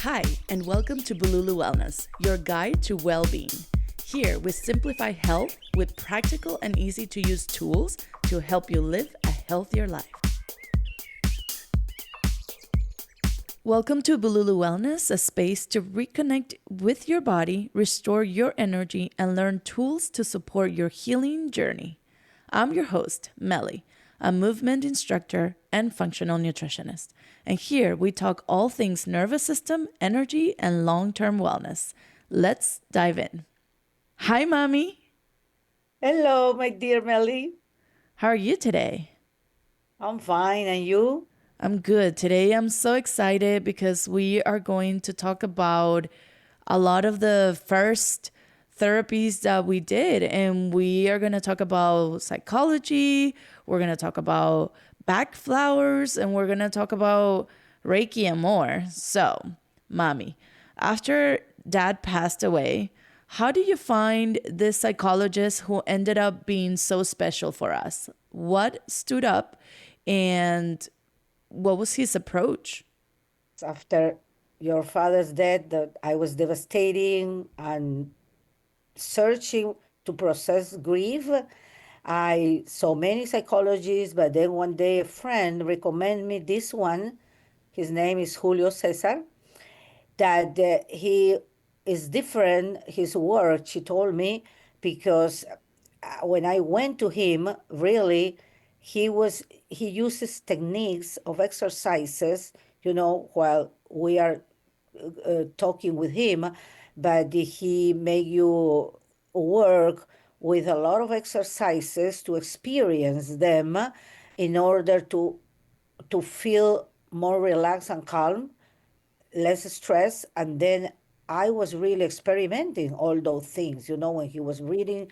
Hi, and welcome to Bululu Wellness, your guide to well-being. Here, we simplify health with practical and easy-to-use tools to help you live a healthier life. Welcome to Bululu Wellness, a space to reconnect with your body, restore your energy, and learn tools to support your healing journey. I'm your host, Meli, a movement instructor and functional nutritionist. And here we talk all things nervous system, energy, and long-term wellness. Let's dive in. Hi, Mommy. Hello, my dear Meli. How are you today? I'm fine, and you? I'm good. Today I'm so excited because we are going to talk about a lot of the first therapies that we did. And we are going to talk about psychology. We're going to talk about Bach flowers, and we're going to talk about Reiki and more. So, Mommy, after Dad passed away, how do you find this psychologist who ended up being so special for us? What stood up and what was his approach? After your father's death, that I was devastating and searching to process grief. I saw many psychologists, but then one day a friend recommended me this one. His name is Julio Cesar. That he is different, his work, she told me, because when I went to him, really, he uses techniques of exercises, while we are talking with him, but he make you work with a lot of exercises to experience them in order to feel more relaxed and calm, less stress. And then I was really experimenting all those things, when he was reading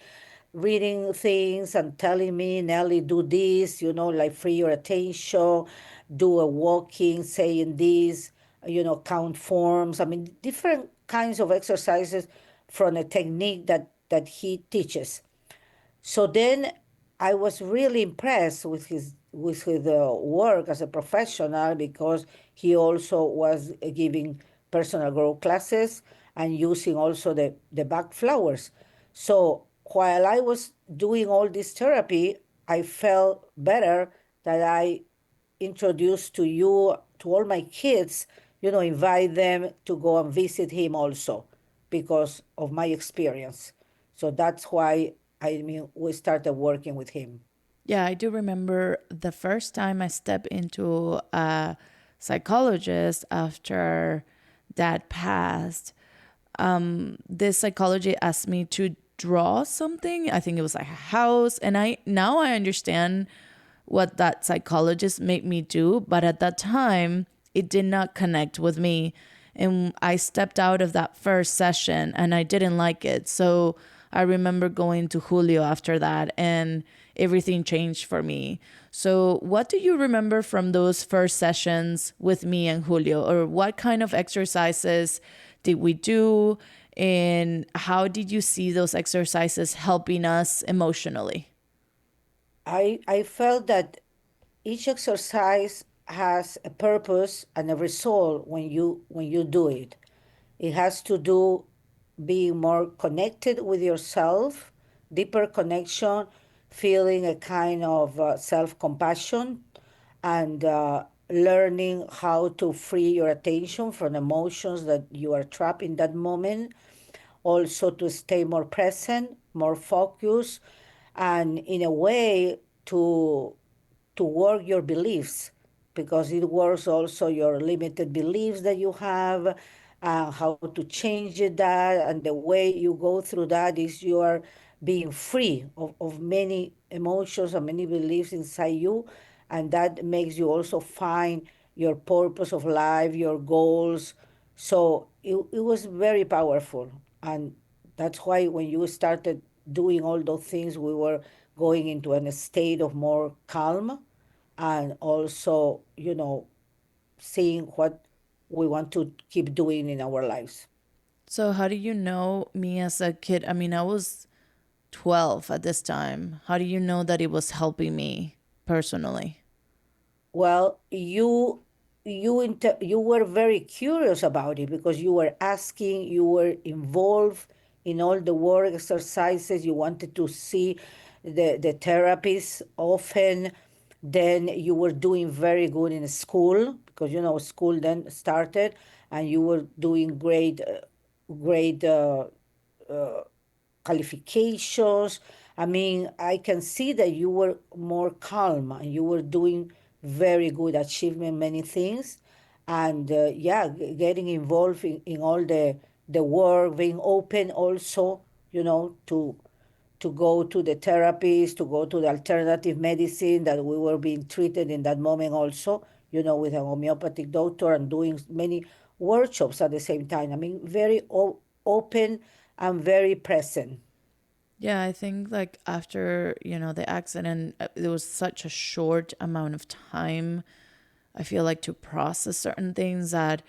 things and telling me, Nelly, do this, like free your attention, do a walking, saying this, count forms. I mean, different kinds of exercises from a technique that he teaches. So then I was really impressed with his work as a professional, because he also was giving personal growth classes and using also the Bach flowers. So while I was doing all this therapy, I felt better that I introduced to you, to all my kids, invite them to go and visit him also because of my experience. So that's why we started working with him. Yeah, I do remember the first time I stepped into a psychologist after Dad passed. This psychologist asked me to draw something. I think it was like a house, and I understand what that psychologist made me do, but at that time it did not connect with me, and I stepped out of that first session and I didn't like it. So I remember going to Julio after that, and everything changed for me. So what do you remember from those first sessions with me and Julio, or what kind of exercises did we do, and how did you see those exercises helping us emotionally? I felt that each exercise has a purpose and a result when you do it. It has to do being more connected with yourself, deeper connection, feeling a kind of self-compassion, and learning how to free your attention from emotions that you are trapped in that moment. Also to stay more present, more focused, and in a way to work your beliefs, because it works also your limited beliefs that you have, how to change that. And the way you go through that is you are being free of many emotions and many beliefs inside you. And that makes you also find your purpose of life, your goals. So it was very powerful. And that's why when you started doing all those things, we were going into a state of more calm, and also, seeing what we want to keep doing in our lives. So how do you know me as a kid? I mean, I was 12 at this time. How do you know that it was helping me personally? Well, you you were very curious about it because you were asking, you were involved in all the work exercises. You wanted to see the therapists often. Then you were doing very good in school because school then started, and you were doing great qualifications. I mean, I can see that you were more calm and you were doing very good, achieving many things. And yeah, getting involved in all the work, being open also, to go to the therapies, to go to the alternative medicine that we were being treated in that moment also, with a homeopathic doctor and doing many workshops at the same time. I mean, very open and very present. Yeah, I think like after, the accident, there was such a short amount of time, I feel like, to process certain things, that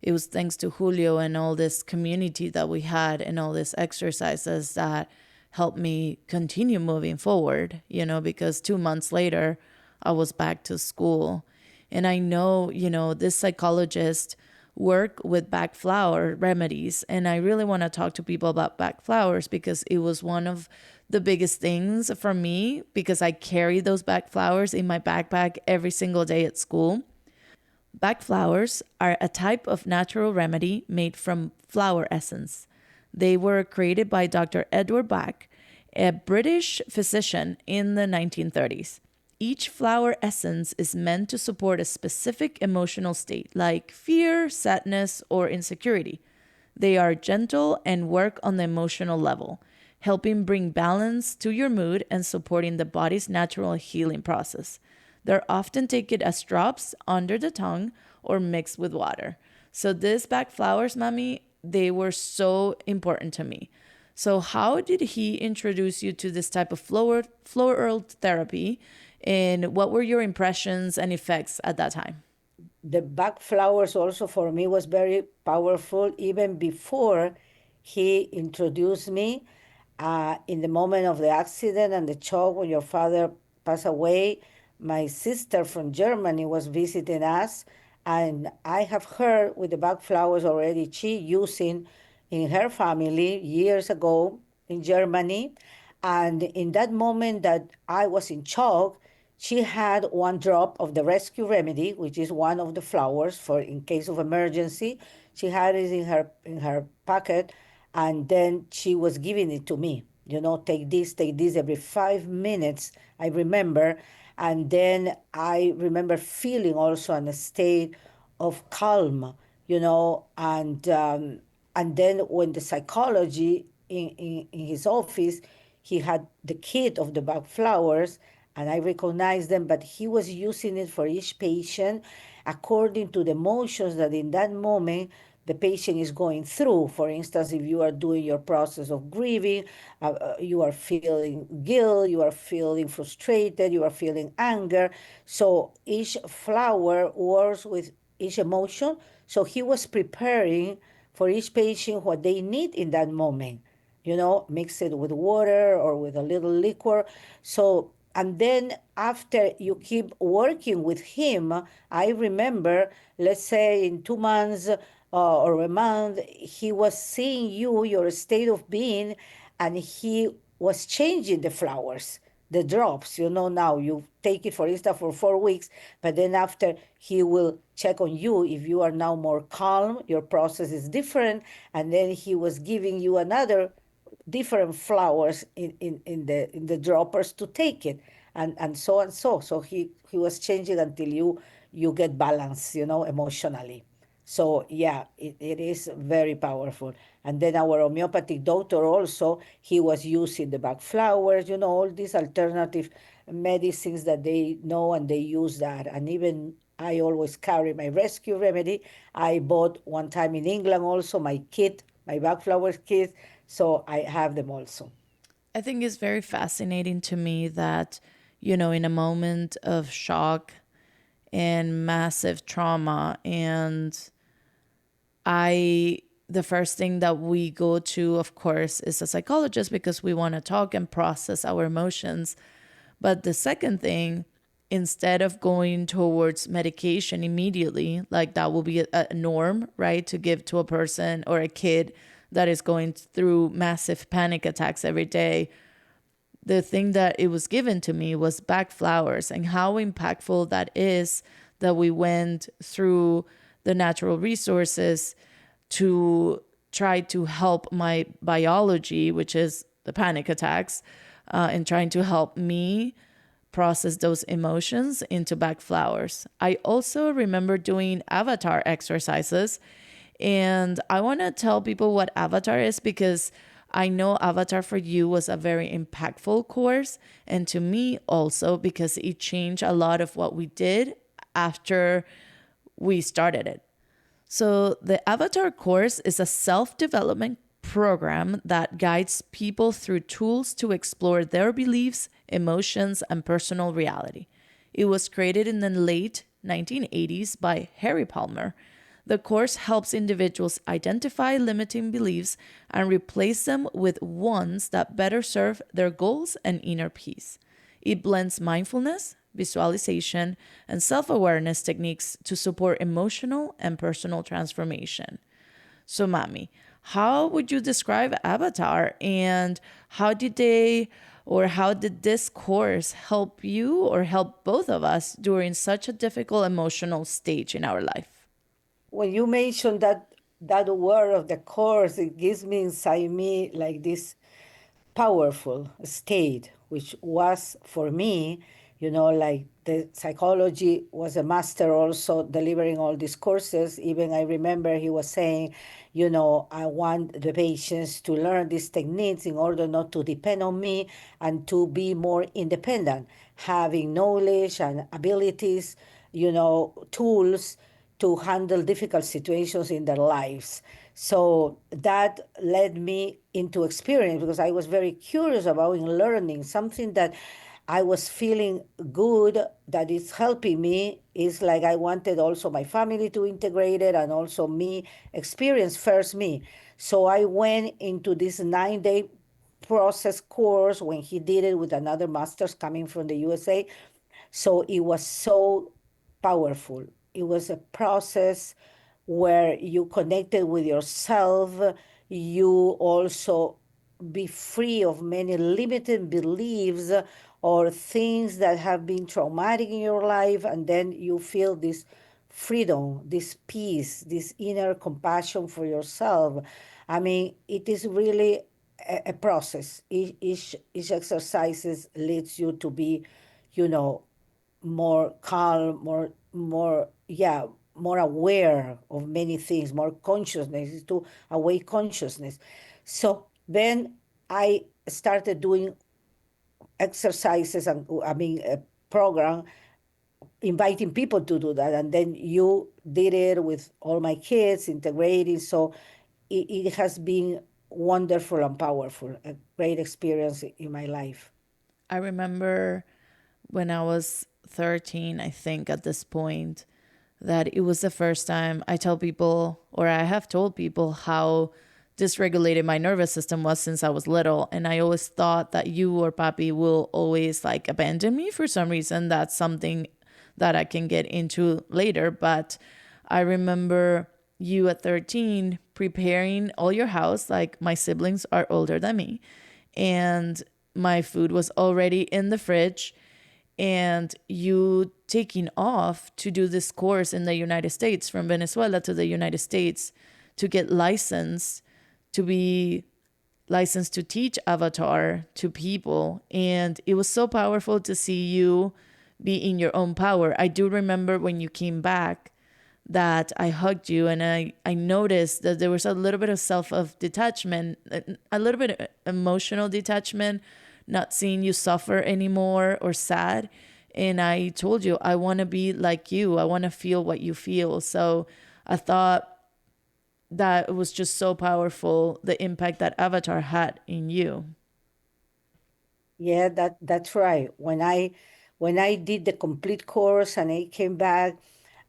it was thanks to Julio and all this community that we had and all these exercises that helped me continue moving forward, because 2 months later, I was back to school. And I know, this psychologist work with Bach flower remedies. And I really want to talk to people about Bach flowers because it was one of the biggest things for me, because I carry those Bach flowers in my backpack every single day at school. Bach flowers are a type of natural remedy made from flower essence. They were created by Dr. Edward Bach, a British physician in the 1930s. Each flower essence is meant to support a specific emotional state, like fear, sadness, or insecurity. They are gentle and work on the emotional level, helping bring balance to your mood and supporting the body's natural healing process. They're often taken as drops under the tongue or mixed with water. So these Bach flowers, Mami, they were so important to me. So how did he introduce you to this type of floral therapy? And what were your impressions and effects at that time? The Bach flowers also for me was very powerful even before he introduced me. In the moment of the accident and the shock when your father passed away, my sister from Germany was visiting us, and I have heard with the Bach flowers already she using in her family years ago in Germany. And in that moment that I was in shock, she had one drop of the rescue remedy, which is one of the flowers for in case of emergency. She had it in her pocket, and then she was giving it to me. Take this every 5 minutes. I remember, and then I remember feeling also in a state of calm. And then when the psychology in his office, he had the kit of the Bach flowers, and I recognized them, but he was using it for each patient according to the emotions that in that moment the patient is going through. For instance, if you are doing your process of grieving, you are feeling guilt, you are feeling frustrated, you are feeling anger. So each flower works with each emotion. So he was preparing for each patient what they need in that moment. Mix it with water or with a little liquor. So, and then after you keep working with him, I remember, let's say in 2 months or a month, he was seeing you, your state of being, and he was changing the flowers, the drops. Now you take it, for instance, for 4 weeks, but then after he will check on you if you are now more calm, your process is different, and then he was giving you another different flowers in the droppers to take it, and so and so. So he was changing until you get balance, emotionally. So yeah, it is very powerful. And then our homeopathic doctor also, he was using the Bach flowers, all these alternative medicines that they know, and they use that. And even I always carry my rescue remedy. I bought one time in England also my kit, my Bach flowers kit. So I have them also. I think it's very fascinating to me that, in a moment of shock and massive trauma, and the first thing that we go to, of course, is a psychologist because we want to talk and process our emotions. But the second thing instead of going towards medication immediately, like that will be a norm, right, to give to a person or a kid that is going through massive panic attacks every day, the thing that it was given to me was Bach flowers, and how impactful that is, that we went through the natural resources to try to help my biology, which is the panic attacks, and trying to help me process those emotions into Bach flowers. I also remember doing avatar exercises, and I want to tell people what avatar is, because I know Avatar for You was a very impactful course, and to me also, because it changed a lot of what we did after we started it. So, the Avatar course is a self development program that guides people through tools to explore their beliefs, emotions, and personal reality. It was created in the late 1980s by Harry Palmer. The course helps individuals identify limiting beliefs and replace them with ones that better serve their goals and inner peace. It blends mindfulness, visualization, and self awareness techniques to support emotional and personal transformation. So, Mami, how would you describe Avatar, and how did this course help you or help both of us during such a difficult emotional stage in our life? When you mentioned that word of the course, it gives me inside me like this powerful state, which was for me, like the psychology was a master also delivering all these courses. Even I remember he was saying, I want the patients to learn these techniques in order not to depend on me and to be more independent, having knowledge and abilities, tools to handle difficult situations in their lives. So that led me into experience, because I was very curious about in learning something that I was feeling good, that is helping me. Is like I wanted also my family to integrate it, and also me experience first me. So I went into this 9-day process course when he did it with another master's coming from the USA. So it was so powerful. It was a process where you connected with yourself. You also be free of many limited beliefs or things that have been traumatic in your life. And then you feel this freedom, this peace, this inner compassion for yourself. I mean, it is really a process. Each exercises leads you to be, you know, more calm, more aware of many things, more consciousness, to awake consciousness. So then I started doing exercises, and I mean a program inviting people to do that. And then you did it with all my kids, integrating. So it has been wonderful and powerful, a great experience in my life. I remember when I was 13, I think at this point, that it was the first time I tell people, or I have told people, how dysregulated my nervous system was since I was little. And I always thought that you or Papi will always like abandon me for some reason. That's something that I can get into later. But I remember you at 13 preparing all your house. Like, my siblings are older than me, and my food was already in the fridge, and you taking off to do this course in the United States, from Venezuela to the United States, to get licensed, to be licensed to teach Avatar to people. And it was so powerful to see you be in your own power. I do remember when you came back that I hugged you, and I noticed that there was a little bit of detachment, a little bit of emotional detachment, not seeing you suffer anymore or sad. And I told you, I want to be like you. I want to feel what you feel. So I thought that it was just so powerful, the impact that Avatar had in you. Yeah, that's right. When I did the complete course and I came back,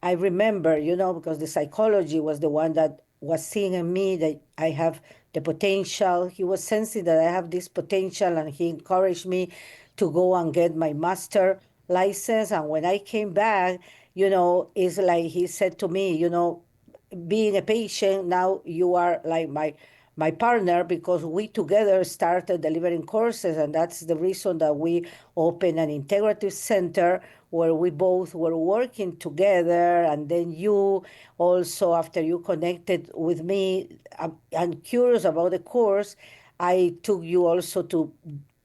I remember, because the psychology was the one that was seeing in me that I have the potential. He was sensing that I have this potential, and he encouraged me to go and get my master license. And when I came back, it's like he said to me, being a patient, now you are like my partner, because we together started delivering courses, and that's the reason that we opened an integrative center where we both were working together. And then you also, after you connected with me, I'm curious about the course. I took you also to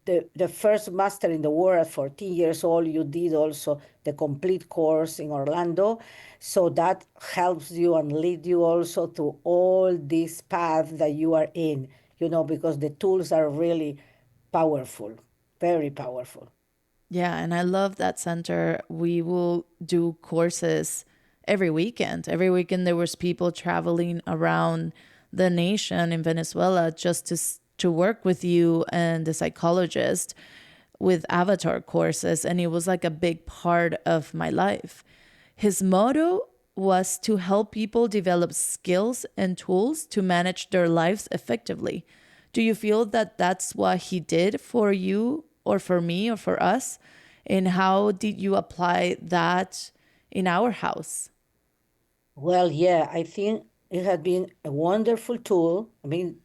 the first master in the world at 14 years old. You did also the complete course in Orlando. So that helps you and lead you also to all this path that you are in, because the tools are really powerful, very powerful. Yeah, and I love that center. We will do courses every weekend. Every weekend there was people traveling around the nation in Venezuela just to work with you and the psychologist with avatar courses, and it was like a big part of my life. His motto was to help people develop skills and tools to manage their lives effectively. Do you feel that that's what he did for you or for me or for us? And how did you apply that in our house? Well, yeah, I think it had been a wonderful tool. I mean,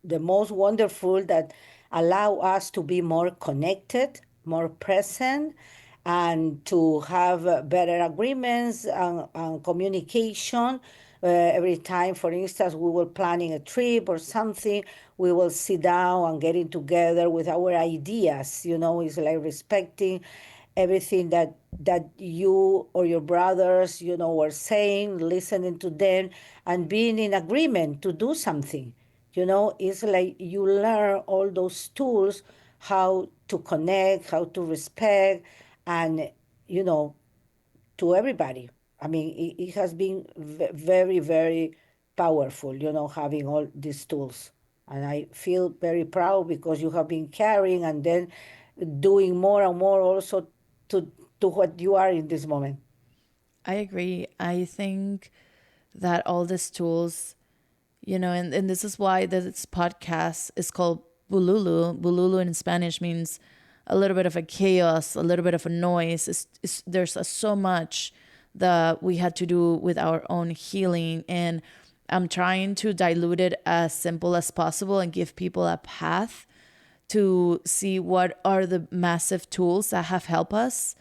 the most wonderful, that allow us to be more connected, more present, and to have better agreements and communication. Every time, for instance, we were planning a trip or something, we will sit down and getting together with our ideas. It's like respecting everything that you or your brothers, were saying, listening to them, and being in agreement to do something. It's like you learn all those tools, how to connect, how to respect, and you know to everybody. I mean, it has been very, very powerful, having all these tools. And I feel very proud because you have been carrying and then doing more and more also to, to what you are in this moment. I agree. I think that all these tools, and this is why this podcast is called Bululu. Bululu in Spanish means a little bit of a chaos, a little bit of a noise. There's so much that we had to do with our own healing. And I'm trying to dilute it as simple as possible and give people a path to see what are the massive tools that have helped us.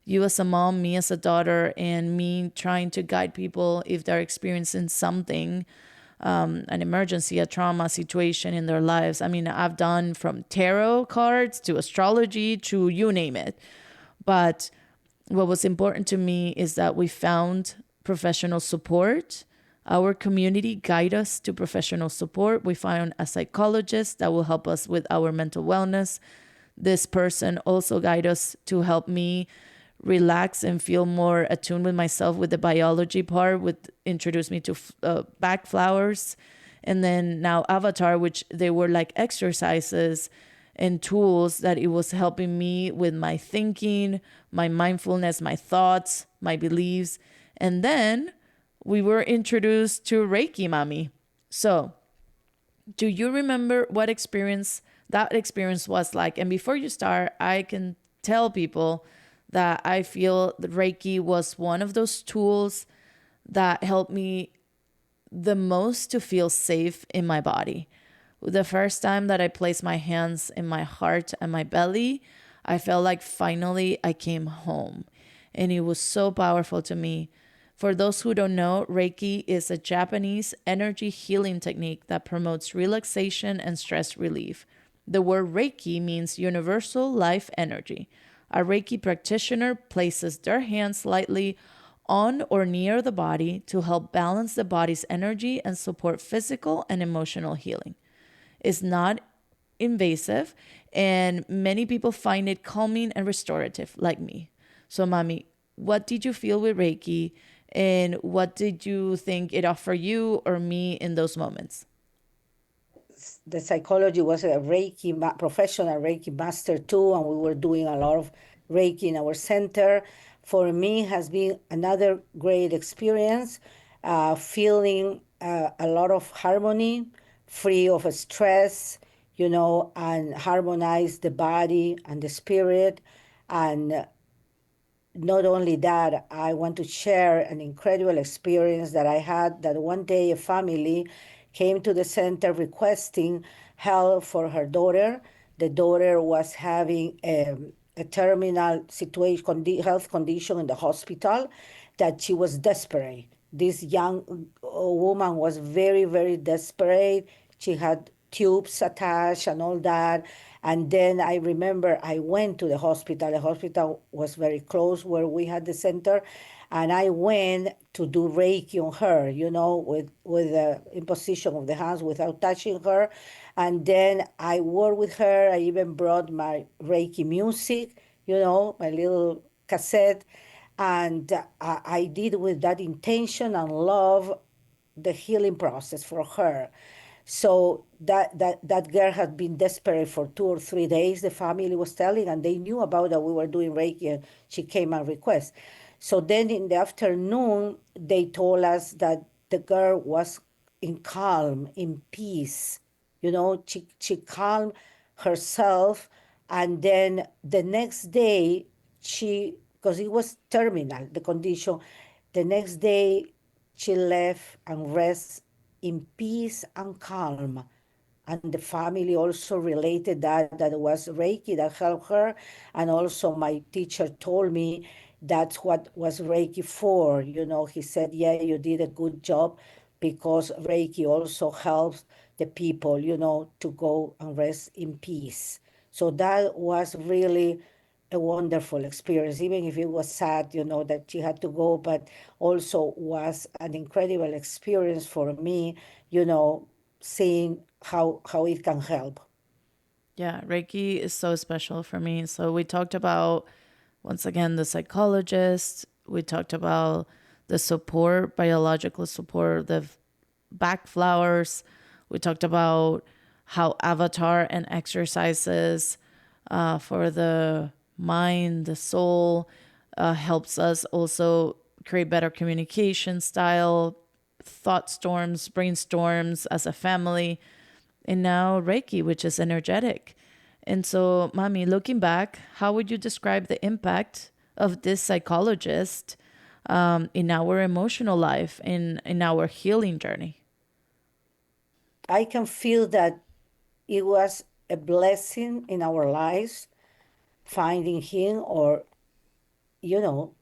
You as a mom, me as a daughter, and me trying to guide people if they're experiencing something, an emergency, a trauma situation in their lives. I mean, I've done from tarot cards to astrology to you name it. But what was important to me is that we found professional support. Our community guide us to professional support. We found a psychologist that will help us with our mental wellness. This person also guide us to help me relax and feel more attuned with myself with the biology part, with introduce me to Bach flowers. And then now Avatar, which they were like exercises and tools that it was helping me with my thinking, my mindfulness, my thoughts, my beliefs. And then we were introduced to Reiki Mami. So, do you remember what experience that experience was like? And before you start, I can tell people that I feel that Reiki was one of those tools that helped me the most to feel safe in my body. The first time that I placed my hands in my heart and my belly, I felt like finally I came home. And it was so powerful to me. For those who don't know, Reiki is a Japanese energy healing technique that promotes relaxation and stress relief. The word Reiki means universal life energy. A Reiki practitioner places their hands lightly on or near the body to help balance the body's energy and support physical and emotional healing. It's not invasive, and many people find it calming and restorative, like me. So, Mami, what did you feel with Reiki, and what did you think it offered you or me in those moments? The psychology was a Reiki professional Reiki master too, and we were doing a lot of Reiki in our center. For me, has been another great experience, feeling a lot of harmony, free of stress, and harmonize the body and the spirit, and not only that, I want to share an incredible experience that I had, that one day a family came to the center requesting help for her daughter. The daughter was having a terminal situation, health condition in the hospital, that she was desperate. This young woman was very, very desperate. She had tubes attached and all that. And then I remember I went to the hospital. The hospital was very close where we had the center. And I went to do Reiki on her, with the imposition of the hands without touching her. And then I worked with her. I even brought my Reiki music, my little cassette. And I did with that intention and love the healing process for her. So that girl had been desperate for 2 or 3 days, the family was telling, and they knew about that we were doing Reiki, and she came and request. So then in the afternoon, they told us that the girl was in calm, in peace. She calmed herself. And then the next day, because it was terminal, the condition, the next day she left and rest in peace and calm. And the family also related that it was Reiki that helped her. And also my teacher told me that's what was Reiki for. He said, yeah, you did a good job, because Reiki also helps the people, to go and rest in peace. So that was really a wonderful experience, even if it was sad, that she had to go, but also was an incredible experience for me, seeing how it can help. Yeah, Reiki is so special for me. So we talked about, once again, the psychologist. We talked about the support, biological support, the Bach flowers. We talked about how avatar and exercises for the mind, the soul, helps us also create better communication style, thought storms, brainstorms as a family, and now Reiki, which is energetic. And so, Mami, looking back, how would you describe the impact of this psychologist in our emotional life, in our healing journey? I can feel that it was a blessing in our lives, finding him, or, you know,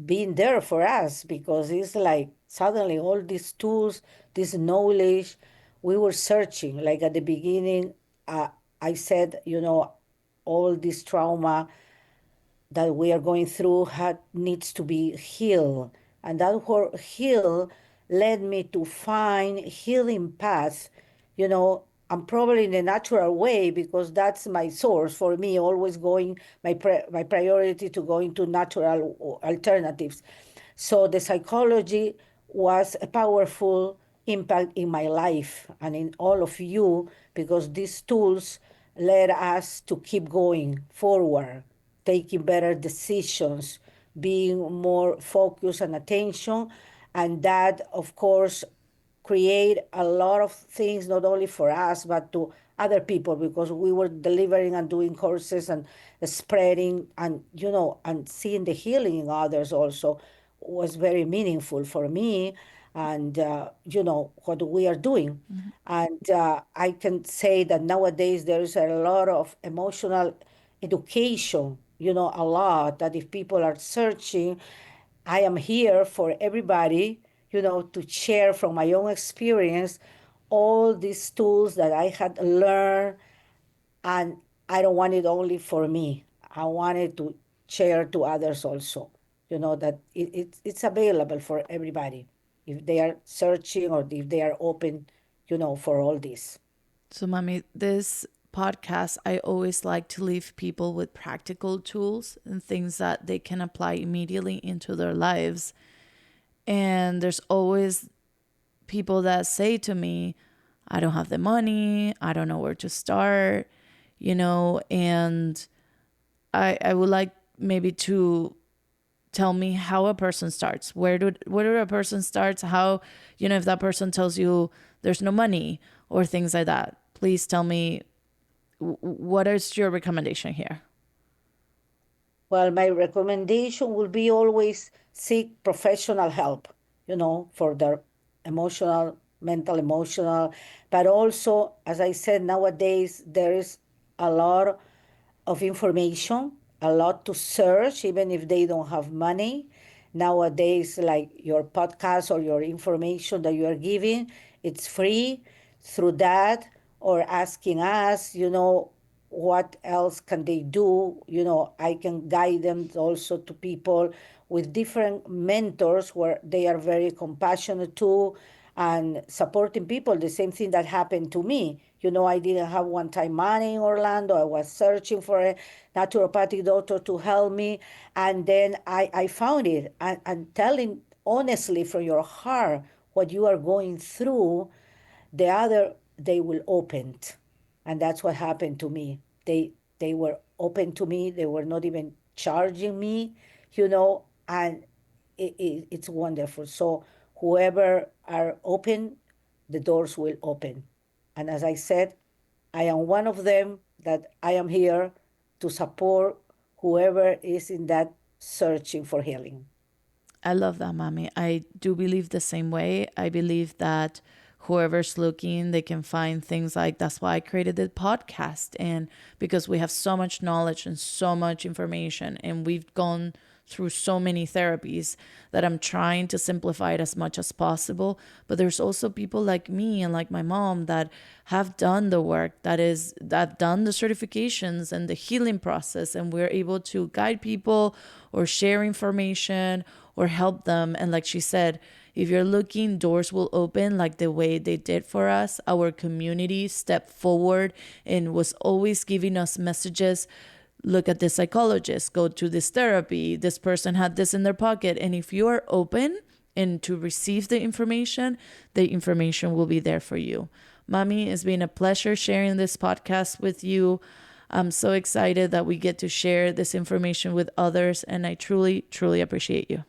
being there for us, because it's like suddenly all these tools, this knowledge, we were searching. Like at the beginning, I said, all this trauma that we are going through needs to be healed. And that word heal led me to find healing paths, and probably in a natural way, because that's my source for me, always going, my priority to go into natural alternatives. So the psychology was a powerful impact in my life and in all of you, because these tools led us to keep going forward, taking better decisions, being more focused and attention. And that, of course, create a lot of things, not only for us, but to other people, because we were delivering and doing courses and spreading, and, and seeing the healing in others also was very meaningful for me. And, what we are doing. And I can say that nowadays there is a lot of emotional education, a lot, that if people are searching, I am here for everybody, to share from my own experience all these tools that I had learned. And I don't want it only for me. I wanted to share to others also, that it's available for everybody if they are searching, or if they are open, for all this. So, Mami, this podcast, I always like to leave people with practical tools and things that they can apply immediately into their lives. And there's always people that say to me, I don't have the money, I don't know where to start, and I would like maybe to tell me how a person starts. Where do a person starts? How, if that person tells you there's no money or things like that, please tell me, what is your recommendation here? Well, my recommendation will be always seek professional help, for their mental, emotional. But also, as I said, nowadays there is a lot of information, a lot to search, even if they don't have money. Nowadays, like your podcast or your information that you are giving, it's free through that, or asking us, what else can they do? I can guide them also to people with different mentors where they are very compassionate too and supporting people. The same thing that happened to me. I didn't have one time money in Orlando. I was searching for a naturopathic doctor to help me. And then I found it. And telling honestly from your heart what you are going through, they will open. And that's what happened to me. They were open to me. They were not even charging me, and it's wonderful. So whoever are open, the doors will open. And as I said, I am one of them, that I am here to support whoever is in that searching for healing. I love that, mommy. I do believe the same way. I believe that whoever's looking, they can find things like that's why I created the podcast. And because we have so much knowledge and so much information, and we've gone through so many therapies that I'm trying to simplify it as much as possible. But there's also people like me and like my mom that have done the work, that done the certifications and the healing process, and we're able to guide people or share information or help them. And like she said, if you're looking, doors will open like the way they did for us. Our community stepped forward and was always giving us messages. Look at this psychologist, go to this therapy, this person had this in their pocket. And if you are open and to receive the information will be there for you. Mommy, it's been a pleasure sharing this podcast with you. I'm so excited that we get to share this information with others, and I truly, truly appreciate you.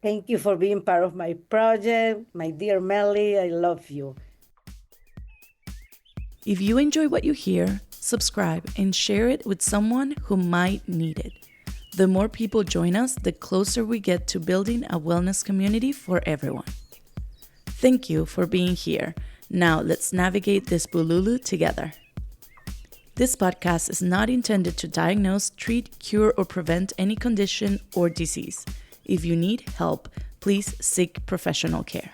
Thank you for being part of my project, my dear Meli. I love you. If you enjoy what you hear, subscribe and share it with someone who might need it. The more people join us, the closer we get to building a wellness community for everyone. Thank you for being here. Now let's navigate this bululu together. This podcast is not intended to diagnose, treat, cure, or prevent any condition or disease. If you need help, please seek professional care.